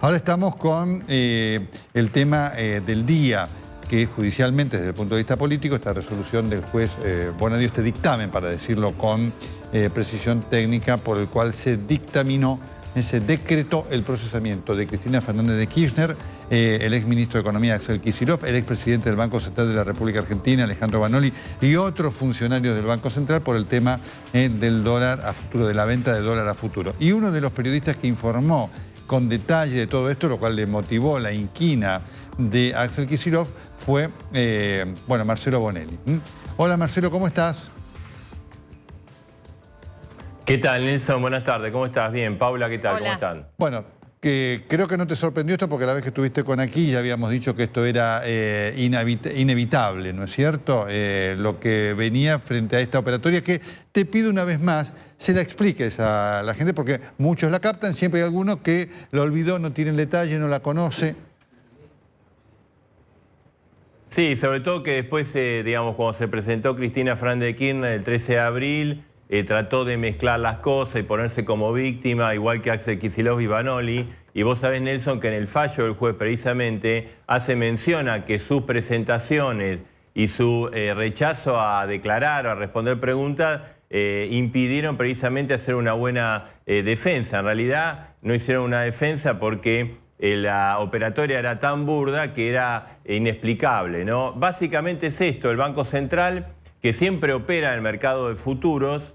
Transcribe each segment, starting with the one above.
Ahora estamos con el tema del día, que judicialmente, desde el punto de vista político, esta resolución del juez Bonadío, este dictamen, para decirlo con precisión técnica, por el cual se dictaminó, se decretó el procesamiento de Cristina Fernández de Kirchner, el exministro de Economía Axel Kicillof, el expresidente del Banco Central de la República Argentina, Alejandro Banoli, y otros funcionarios del Banco Central por el tema del dólar a futuro, de la venta de dólar a futuro. Y uno de los periodistas que informó con detalle de todo esto, lo cual le motivó la inquina de Axel Kicillof, fue, Marcelo Bonelli. Hola Marcelo, ¿cómo estás? ¿Qué tal, Nelson? Buenas tardes, ¿cómo estás? Bien. Paula, ¿qué tal? Hola. ¿Cómo están? Bueno, creo que no te sorprendió esto porque la vez que estuviste con aquí ya habíamos dicho que esto era inevitable, ¿no es cierto? Lo que venía frente a esta operatoria, que te pido una vez más se la expliques a la gente porque muchos la captan, siempre hay alguno que la olvidó, no tiene el detalle, no la conoce. Sí, sobre todo que después, cuando se presentó Cristina Fernández de Kirchner el 13 de abril, trató de mezclar las cosas y ponerse como víctima, igual que Axel Kicillof y Banoli. Y vos sabés, Nelson, que en el fallo del juez precisamente hace mención a que sus presentaciones y su rechazo a declarar o a responder preguntas impidieron precisamente hacer una buena defensa. En realidad no hicieron una defensa porque la operatoria era tan burda que era inexplicable, ¿no? Básicamente es esto: el Banco Central, que siempre opera en el mercado de futuros,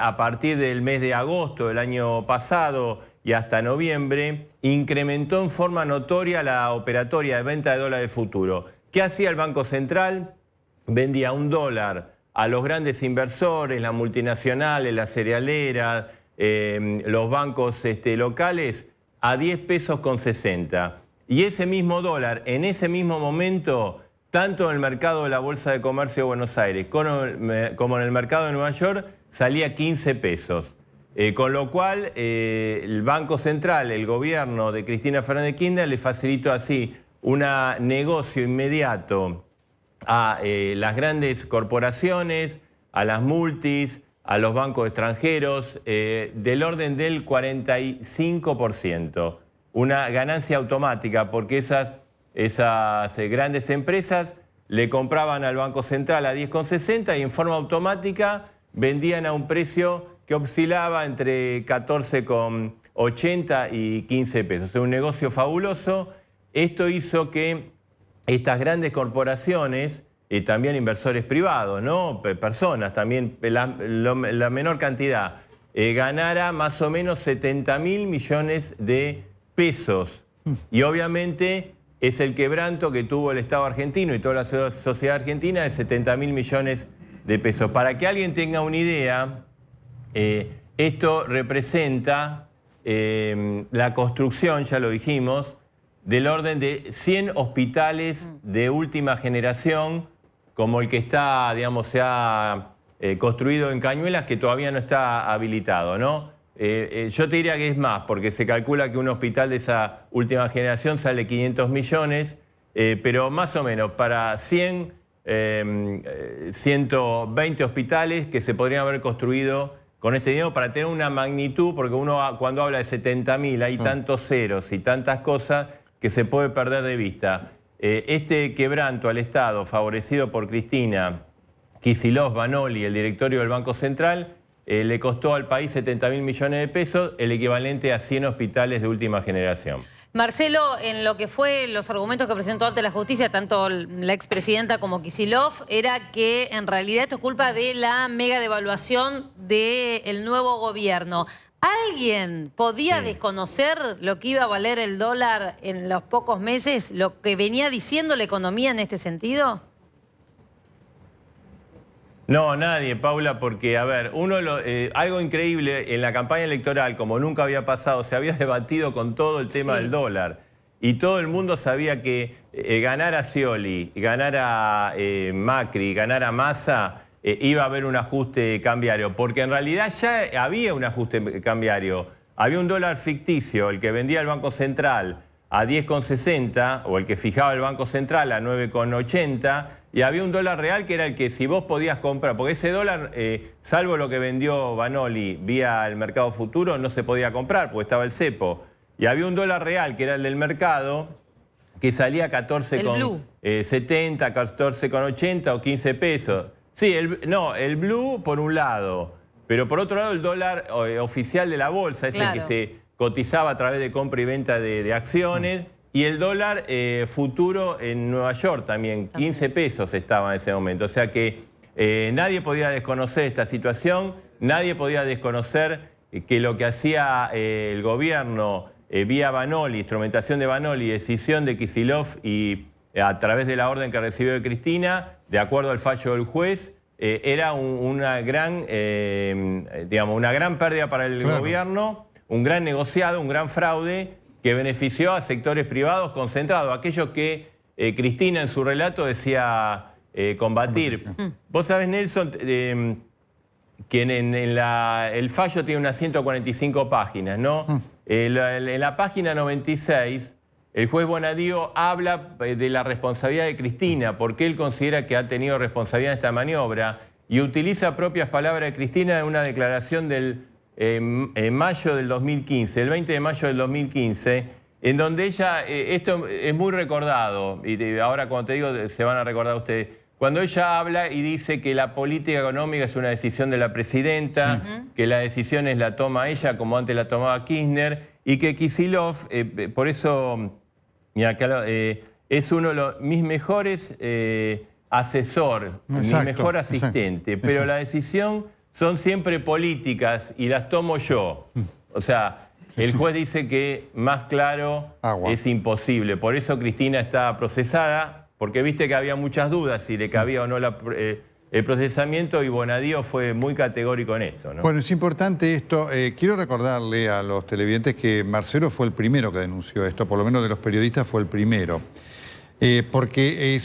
a partir del mes de agosto del año pasado y hasta noviembre, incrementó en forma notoria la operatoria de venta de dólares de futuro. ¿Qué hacía el Banco Central? Vendía un dólar a los grandes inversores, las multinacionales, las cerealeras, los bancos locales, a 10 pesos con 60. Y ese mismo dólar, en ese mismo momento, tanto en el mercado de la Bolsa de Comercio de Buenos Aires como en el mercado de Nueva York, salía 15 pesos. Con lo cual, el Banco Central, el gobierno de Cristina Fernández de Kirchner, le facilitó así un negocio inmediato a las grandes corporaciones, a las multis, a los bancos extranjeros, del orden del 45%. Una ganancia automática, porque esas grandes empresas le compraban al Banco Central a 10,60 y en forma automática vendían a un precio que oscilaba entre 14,80 y 15 pesos. Es un negocio fabuloso. Esto hizo que estas grandes corporaciones, también inversores privados, ¿no? Personas, también la menor cantidad, ganara más o menos 70.000 millones de pesos. Y obviamente es el quebranto que tuvo el Estado argentino y toda la sociedad argentina de 70.000 millones de pesos. Para que alguien tenga una idea, esto representa la construcción, ya lo dijimos, del orden de 100 hospitales de última generación, como el que está, se ha construido en Cañuelas, que todavía no está habilitado, ¿no? Yo te diría que es más, porque se calcula que un hospital de esa última generación sale 500 millones, pero más o menos para 120 hospitales que se podrían haber construido con este dinero para tener una magnitud, porque uno cuando habla de 70.000 hay tantos ceros y tantas cosas que se puede perder de vista. Este quebranto al Estado, favorecido por Cristina, Kicillof, Banoli, el directorio del Banco Central, le costó al país 70.000 millones de pesos, el equivalente a 100 hospitales de última generación. Marcelo, en lo que fue los argumentos que presentó ante la justicia, tanto la expresidenta como Kicillof, era que en realidad esto es culpa de la mega devaluación del nuevo gobierno. ¿Alguien podía desconocer lo que iba a valer el dólar en los pocos meses, lo que venía diciendo la economía en este sentido? No, nadie, Paula, porque, a ver, algo increíble, en la campaña electoral, como nunca había pasado, se había debatido con todo el tema del dólar. Y todo el mundo sabía que ganar a Scioli, ganar a Macri, ganar a Massa, iba a haber un ajuste cambiario. Porque en realidad ya había un ajuste cambiario. Había un dólar ficticio, el que vendía el Banco Central a 10,60, o el que fijaba el Banco Central a 9,80, y había un dólar real que era el que si vos podías comprar, porque ese dólar, salvo lo que vendió Banoli vía el mercado futuro, no se podía comprar porque estaba el cepo. Y había un dólar real, que era el del mercado, que salía 14,70, 14,80 o 15 pesos. Sí, el blue por un lado, pero por otro lado el dólar oficial de la bolsa, ese que se cotizaba a través de compra y venta de acciones, y el dólar futuro en Nueva York también, 15 pesos estaba en ese momento. O sea que nadie podía desconocer esta situación, nadie podía desconocer que lo que hacía el gobierno vía Vanoli, instrumentación de Vanoli, decisión de Kicillof y a través de la orden que recibió de Cristina, de acuerdo al fallo del juez, era una gran pérdida para el gobierno, un gran negociado, un gran fraude que benefició a sectores privados concentrados, aquellos que Cristina en su relato decía combatir. Vos sabés, Nelson, que el fallo tiene unas 145 páginas, ¿no? En la página 96, el juez Bonadío habla de la responsabilidad de Cristina, porque él considera que ha tenido responsabilidad en esta maniobra, y utiliza propias palabras de Cristina en una declaración en mayo del 2015, el 20 de mayo del 2015, en donde ella, esto es muy recordado, y ahora cuando te digo se van a recordar ustedes, cuando ella habla y dice que la política económica es una decisión de la presidenta, que las decisiones la toma ella como antes la tomaba Kirchner, y que Kicillof, por eso, mira, es uno de mis mejores asesor, mi mejor asistente, pero la decisión son siempre políticas y las tomo yo. O sea, el juez dice que más claro es imposible. Por eso Cristina está procesada, porque viste que había muchas dudas si le cabía o no el procesamiento, y Bonadío fue muy categórico en esto, ¿no? Bueno, es importante esto. Quiero recordarle a los televidentes que Marcelo fue el primero que denunció esto, por lo menos de los periodistas fue el primero. Porque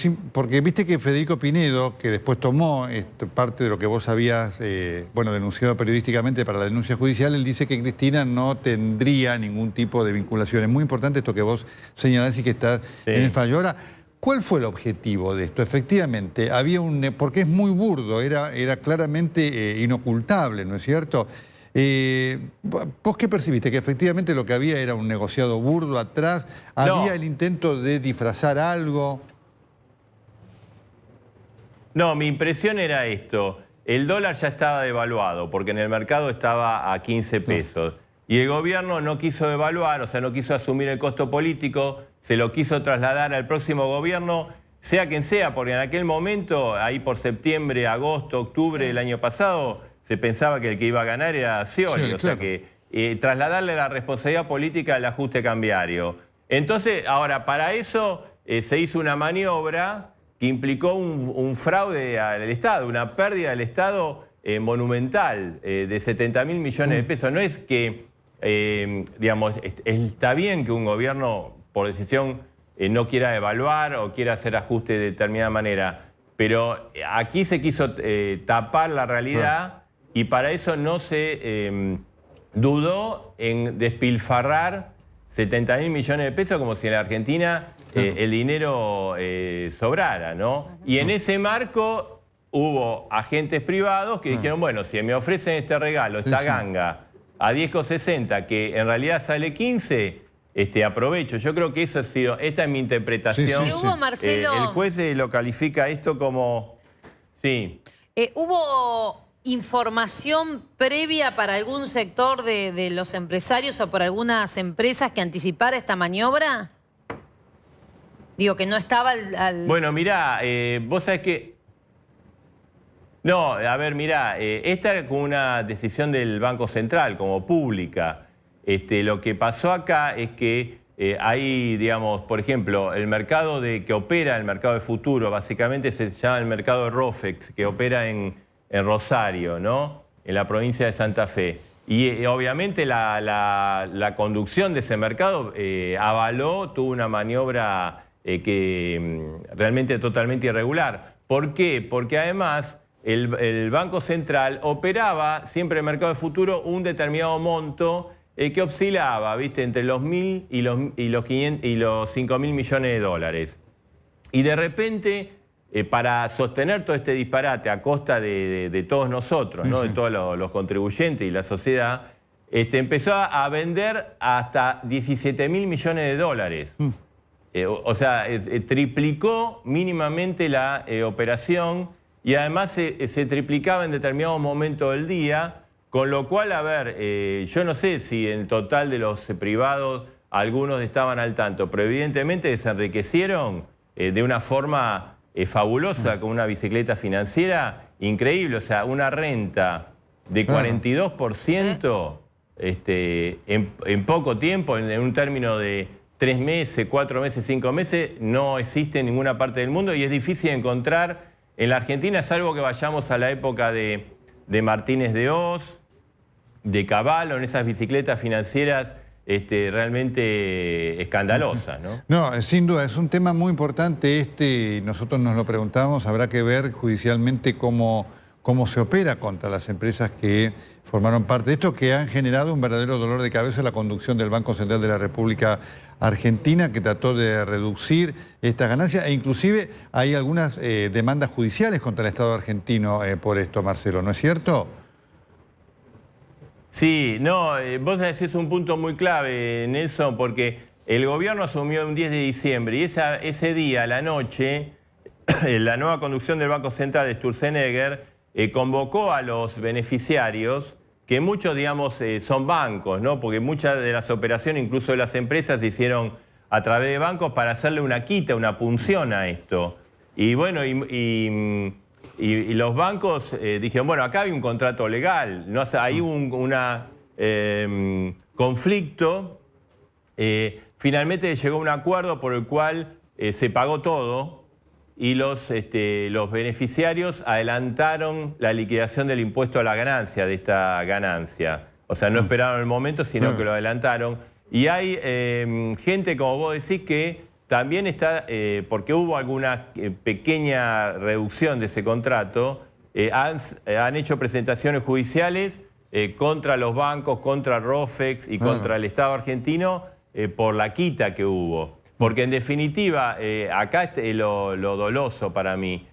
viste que Federico Pinedo, que después tomó parte de lo que vos habías denunciado periodísticamente para la denuncia judicial, él dice que Cristina no tendría ningún tipo de vinculación. Es muy importante esto que vos señalás y que está en el fallo. Ahora, ¿cuál fue el objetivo de esto? Efectivamente, había porque es muy burdo, era claramente inocultable, ¿no es cierto? ¿Vos qué percibiste? ¿Que efectivamente lo que había era un negociado burdo atrás? ¿Había el intento de disfrazar algo? No, mi impresión era esto. El dólar ya estaba devaluado, porque en el mercado estaba a 15 pesos. Y el gobierno no quiso devaluar, o sea, no quiso asumir el costo político, se lo quiso trasladar al próximo gobierno, sea quien sea, porque en aquel momento, ahí por septiembre, agosto, octubre del año pasado, se pensaba que el que iba a ganar era Scioli, o sea que trasladarle la responsabilidad política al ajuste cambiario. Entonces, ahora, para eso se hizo una maniobra que implicó un fraude al Estado, una pérdida del Estado monumental de 70.000 millones de pesos. No es que, digamos, está bien que un gobierno, por decisión, no quiera evaluar o quiera hacer ajuste de determinada manera, pero aquí se quiso tapar la realidad. Y para eso no se dudó en despilfarrar 70.000 millones de pesos como si en la Argentina el dinero sobrara, ¿no? Y en ese marco hubo agentes privados que dijeron, bueno, si me ofrecen este regalo, esta ganga, a 10,60, que en realidad sale 15, aprovecho. Yo creo que eso ha sido, esta es mi interpretación. Hubo, Marcelo, el juez lo califica esto como... Sí. ¿Hubo información previa para algún sector de los empresarios o por algunas empresas que anticipara esta maniobra? Digo, que no estaba al... Bueno, mirá, vos sabés que... No, a ver, mirá, esta era como una decisión del Banco Central, como pública. Lo que pasó acá es que hay, digamos, por ejemplo, el mercado que opera, el mercado de futuro, básicamente se llama el mercado de Rofex, que opera en Rosario, ¿no? En la provincia de Santa Fe. Y obviamente la conducción de ese mercado avaló, tuvo una maniobra realmente totalmente irregular. ¿Por qué? Porque además el Banco Central operaba siempre en el mercado de futuro un determinado monto que oscilaba, ¿viste? Entre los 1.000 y los 5.000 millones de dólares. Y de repente, para sostener todo este disparate a costa de todos nosotros, ¿no? De todos los contribuyentes y la sociedad, empezó a vender hasta 17.000 millones de dólares. O sea, triplicó mínimamente la operación y además se triplicaba en determinados momentos del día, con lo cual, a ver, yo no sé si en total de los privados algunos estaban al tanto, pero evidentemente se enriquecieron de una forma fabulosa con una bicicleta financiera increíble, o sea, una renta de 42% en poco tiempo, en un término de 3 meses, 4 meses, 5 meses, no existe en ninguna parte del mundo y es difícil encontrar en la Argentina, salvo que vayamos a la época de Martínez de Oz, de Cavallo, en esas bicicletas financieras realmente escandalosas, ¿no? No, sin duda, es un tema muy importante nosotros nos lo preguntamos, habrá que ver judicialmente cómo se opera contra las empresas que formaron parte de esto, que han generado un verdadero dolor de cabeza en la conducción del Banco Central de la República Argentina, que trató de reducir estas ganancias, e inclusive hay algunas demandas judiciales contra el Estado argentino por esto, Marcelo, ¿no es cierto? Sí, no, vos decís un punto muy clave, Nelson, porque el gobierno asumió un 10 de diciembre y ese día, a la noche, la nueva conducción del Banco Central de Sturzenegger convocó a los beneficiarios, que muchos, digamos, son bancos, ¿no? Porque muchas de las operaciones, incluso de las empresas, se hicieron a través de bancos para hacerle una quita, una punción a esto. Y bueno, y los bancos dijeron, bueno, acá hay un contrato legal, no hay un conflicto. Finalmente llegó a un acuerdo por el cual se pagó todo y los beneficiarios adelantaron la liquidación del impuesto a la ganancia, de esta ganancia. O sea, no esperaron el momento, sino que lo adelantaron. Y hay gente, como vos decís, que también está, porque hubo alguna pequeña reducción de ese contrato, han hecho presentaciones judiciales contra los bancos, contra Rofex y contra el Estado argentino por la quita que hubo. Porque en definitiva, acá lo doloso para mí,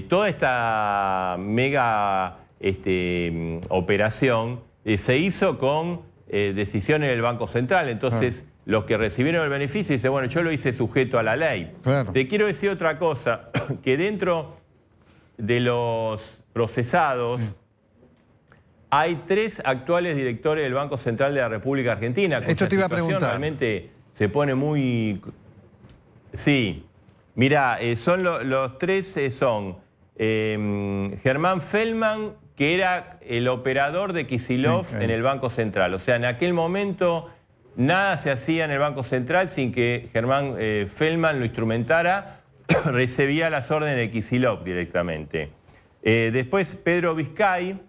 toda esta mega operación se hizo con decisiones del Banco Central. Entonces, los que recibieron el beneficio dicen, bueno, yo lo hice sujeto a la ley. Claro. Te quiero decir otra cosa, que dentro de los procesados hay 3 actuales directores del Banco Central de la República Argentina. Esto te iba a preguntar. Realmente se pone muy... Sí, mirá, los 3 son Germán Feldman, que era el operador de Kicillof en el Banco Central. O sea, en aquel momento nada se hacía en el Banco Central sin que Germán Feldman lo instrumentara, recibía las órdenes de Kicillof directamente. Después Pedro Vizcay,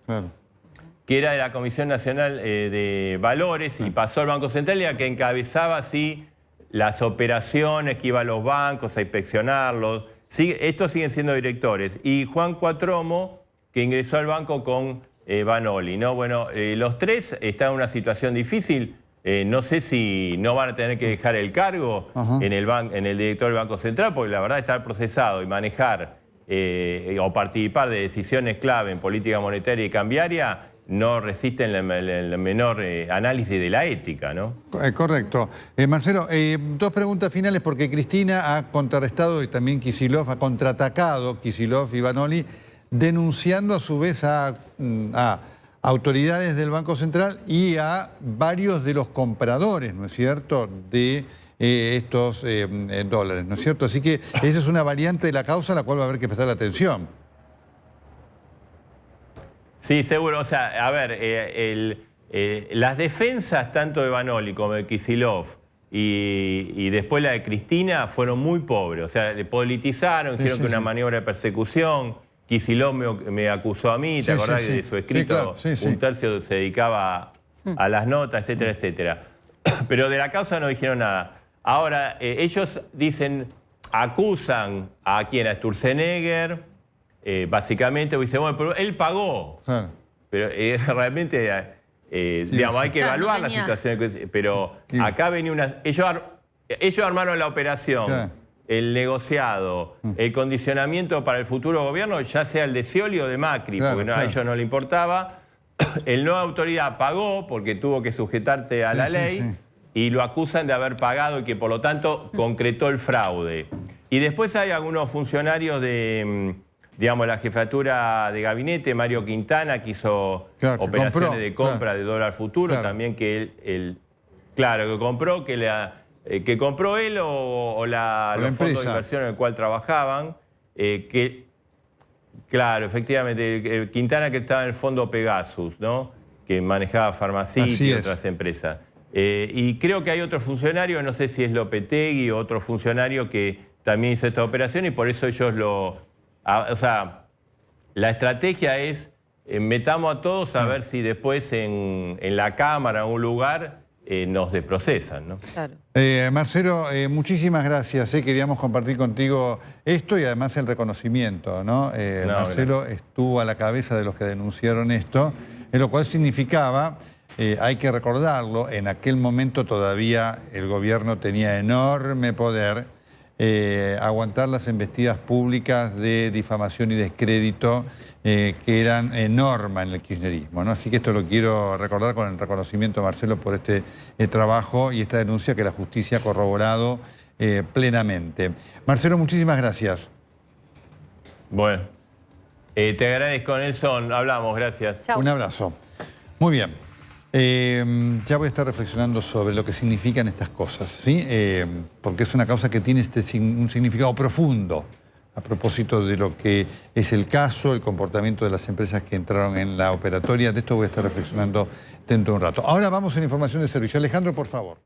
que era de la Comisión Nacional de Valores y pasó al Banco Central y a que encabezaba así las operaciones, que iba a los bancos a inspeccionarlos. Estos siguen siendo directores. Y Juan Cuatromo, que ingresó al banco con Vanoli, ¿no? Bueno, los 3 están en una situación difícil. No sé si no van a tener que dejar el cargo en el director del Banco Central, porque la verdad estar procesado y manejar o participar de decisiones clave en política monetaria y cambiaria no resisten el menor análisis de la ética, ¿no? Correcto. Marcelo, 2 preguntas finales, porque Cristina ha contrarrestado y también Kicillof ha contraatacado, Kicillof y Vanoli, denunciando a su vez a autoridades del Banco Central y a varios de los compradores, ¿no es cierto?, de estos dólares, ¿no es cierto? Así que esa es una variante de la causa a la cual va a haber que prestar atención. Sí, seguro. O sea, a ver, las defensas tanto de Vanoli como de Kicillof y después la de Cristina fueron muy pobres. O sea, le politizaron, dijeron que una maniobra de persecución. Kicillof me acusó a mí, ¿te acordás de su escrito? Un tercio se dedicaba a las notas, etcétera, etcétera. Pero de la causa no dijeron nada. Ahora, ellos acusan a quien, a Sturzenegger, básicamente, dice, bueno, pero él pagó. Pero realmente, digamos, hay que evaluar la situación. Pero acá venía ellos armaron la operación, el negociado, el condicionamiento para el futuro gobierno, ya sea el de Scioli o de Macri, porque a ellos no le importaba. el nueva autoridad pagó porque tuvo que sujetarte a la ley y lo acusan de haber pagado y que por lo tanto concretó el fraude. Y después hay algunos funcionarios de, digamos, la jefatura de gabinete, Mario Quintana, que hizo operaciones de compra de dólar futuro, también que que compró, que compró él o los fondos de inversión en el cual trabajaban, claro, efectivamente, Quintana que estaba en el fondo Pegasus, ¿no? Que manejaba Pharmacity y otras empresas. Y creo que hay otro funcionario, no sé si es Lopetegui o otro funcionario que también hizo esta operación y por eso ellos o sea, la estrategia es metamos a todos a ver si después en la Cámara o en un lugar nos desprocesan, ¿no? Claro. Marcelo, muchísimas gracias. Queríamos compartir contigo esto y además el reconocimiento, ¿no? Marcelo estuvo a la cabeza de los que denunciaron esto, lo cual significaba, hay que recordarlo, en aquel momento todavía el gobierno tenía enorme poder, aguantar las embestidas públicas de difamación y descrédito que eran norma en el kirchnerismo, ¿no? Así que esto lo quiero recordar con el reconocimiento, Marcelo, por este trabajo y esta denuncia que la justicia ha corroborado plenamente. Marcelo, muchísimas gracias. Bueno, te agradezco, Nelson. Hablamos, gracias. Chau. Un abrazo. Muy bien. Ya voy a estar reflexionando sobre lo que significan estas cosas, ¿sí? Porque es una causa que tiene un significado profundo a propósito de lo que es el caso, el comportamiento de las empresas que entraron en la operatoria. De esto voy a estar reflexionando dentro de un rato. Ahora vamos a la información de servicio. Alejandro, por favor.